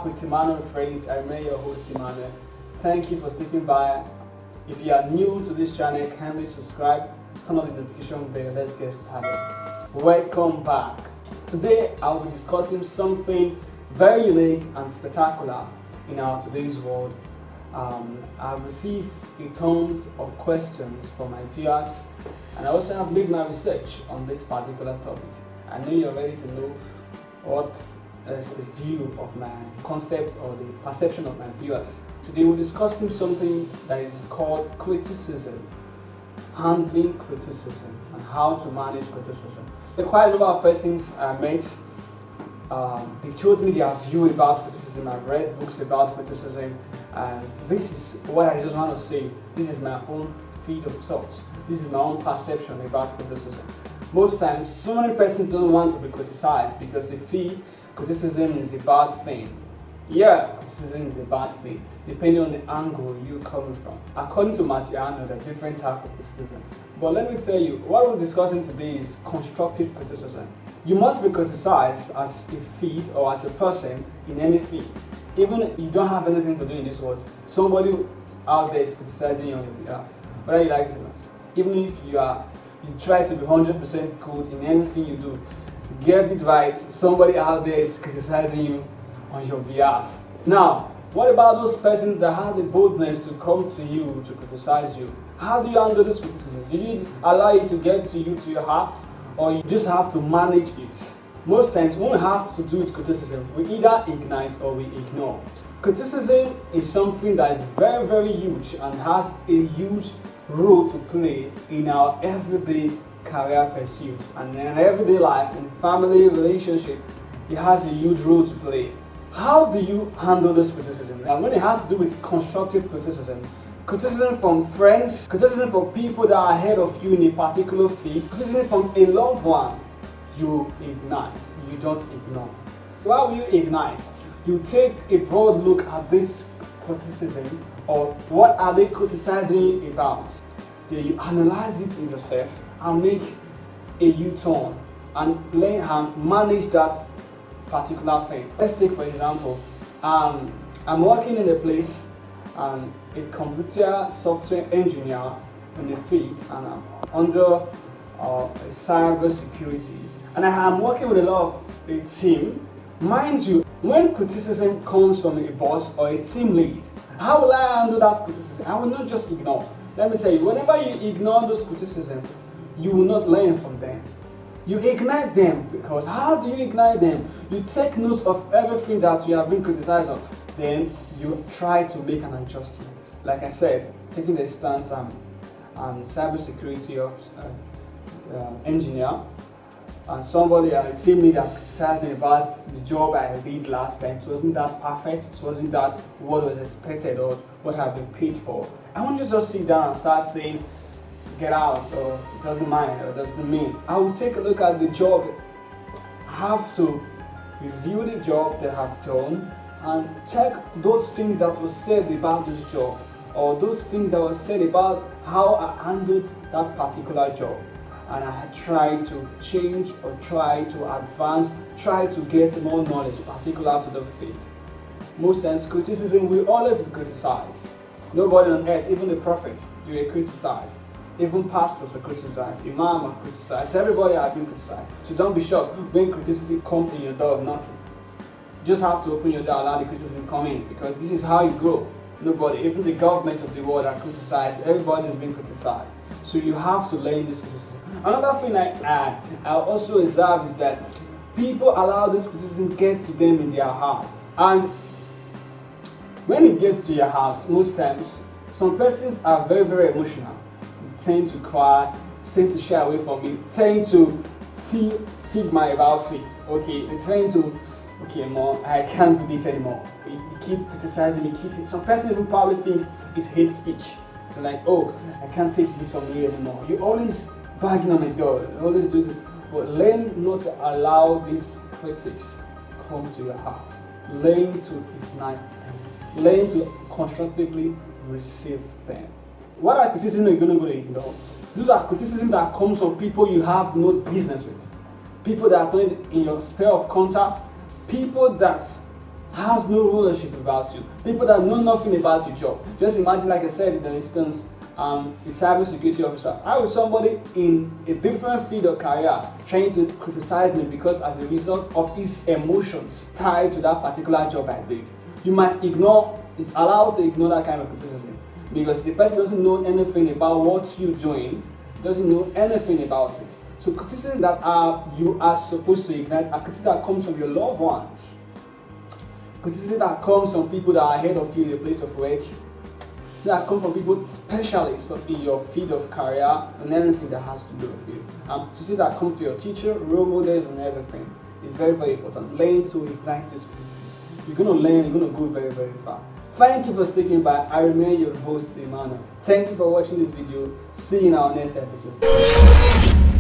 with Emmanuel Phrase. I remain your host, Emmanuel. Thank you for sticking by. If you are new to this channel, kindly subscribe, turn on the notification bell. Let's get started. Welcome back. Today I will be discussing something very unique and spectacular in our today's world. I've received a ton of questions from my viewers, and I also have made my research on this particular topic. I know you're ready to know what is the view of my concept or the perception of my viewers. Today we're discussing something that is called criticism, handling criticism, and how to manage criticism. Quite a number of persons I met, they told me their view about criticism. I've read books about criticism, and this is what I just want to say. This is my own feed of thoughts. This is my own perception about criticism. Most times, so many persons don't want to be criticized because they feel criticism is a bad thing. Yeah, criticism is a bad thing, depending on the angle you're coming from. According to Matthew Arnold, there are different types of criticism. But let me tell you, what we're discussing today is constructive criticism. You must be criticized as a field or as a person in any field. Even if you don't have anything to do in this world, somebody out there is criticizing you on your behalf, whether you like it or not. Even if you try to be 100% good in anything you do, get it right, somebody out there is criticizing you on your behalf. Now, what about those persons that have the boldness to come to you to criticize you? How do you handle this criticism? Do you allow it to get to you, to your heart, or you just have to manage it? Most times, when we have to do with criticism, we either ignite or we ignore. Criticism is something that is very, very huge and has a huge role to play in our everyday career pursuits and in everyday life, in family relationship. It has a huge role to play. How do you handle this criticism? And when it has to do with constructive criticism, criticism from friends, criticism from people that are ahead of you in a particular field, criticism from a loved one, you ignite, you don't ignore. Why will you ignite? You take a broad look at this criticism, or what are they criticizing you about? Then you analyze it in yourself and make a U-turn and learn and manage that particular thing. Let's take for example, I'm working in a place and a computer software engineer in the field, and I'm under cyber security, and I am working with a lot of a team. Mind you, when criticism comes from a boss or a team lead, how will I handle that criticism? I will not just ignore. Let me tell you, whenever you ignore those criticisms, you will not learn from them. You ignite them, because how do you ignite them? You take notes of everything that you have been criticized of. Then you try to make an adjustment. Like I said, taking the stance on cybersecurity of engineer, and somebody, a team leader, criticized me about the job I did last time. It wasn't that perfect. It wasn't that what was expected or what I've been paid for. I want you to just sit down and start saying, get out, or it doesn't mind, or it doesn't mean. I will take a look at the job. I have to review the job that I've done and check those things that were said about this job, or those things that were said about how I handled that particular job. And I try to change or try to advance, try to get more knowledge, particular to the field. Most times, criticism will always be criticized. Nobody on earth, even the prophets, they were criticized. Even pastors are criticized, imams are criticized, everybody has been criticized. So don't be shocked when criticism comes in your door knocking. You just have to open your door and allow the criticism come in, because this is how you grow. Nobody, even the government of the world are criticized, everybody is being criticized. So you have to learn this criticism. Another thing I also observe is that people allow this criticism get to them in their hearts. And when it gets to your heart, most times, some persons are very, very emotional. Tend to cry, tend to shy away from me, tend to feed my about feet. Okay, they tend to, okay, mom, I can't do this anymore. You keep criticizing me, some person will probably think it's hate speech. They're like, oh, I can't take this from you anymore. You always banging on my door, you always do this. But learn not to allow these critics come to your heart. Learn to ignite them. Learn to constructively receive them. What are criticisms you're going to ignore? Those are criticisms that comes from people you have no business with. People that are in your sphere of contact. People that has no rulership about you. People that know nothing about your job. Just imagine, like I said, in the instance, a cybersecurity officer. How is somebody in a different field of career trying to criticize me because as a result of his emotions tied to that particular job I did? You might ignore, it's allowed to ignore that kind of criticism because the person doesn't know anything about what you're doing, doesn't know anything about it. So criticism that you are supposed to ignite are criticism that comes from your loved ones. Criticism that comes from people that are ahead of you in the place of work, that come from people specialists in your field of career and everything that has to do with you. Criticism that comes from your teacher, role models and everything. It's very, very important. Learn to ignite this criticism. You're going to learn, you're going to go very, very far. Thank you for sticking by. I remain your host, Emmanuel. Thank you for watching this video. See you in our next episode.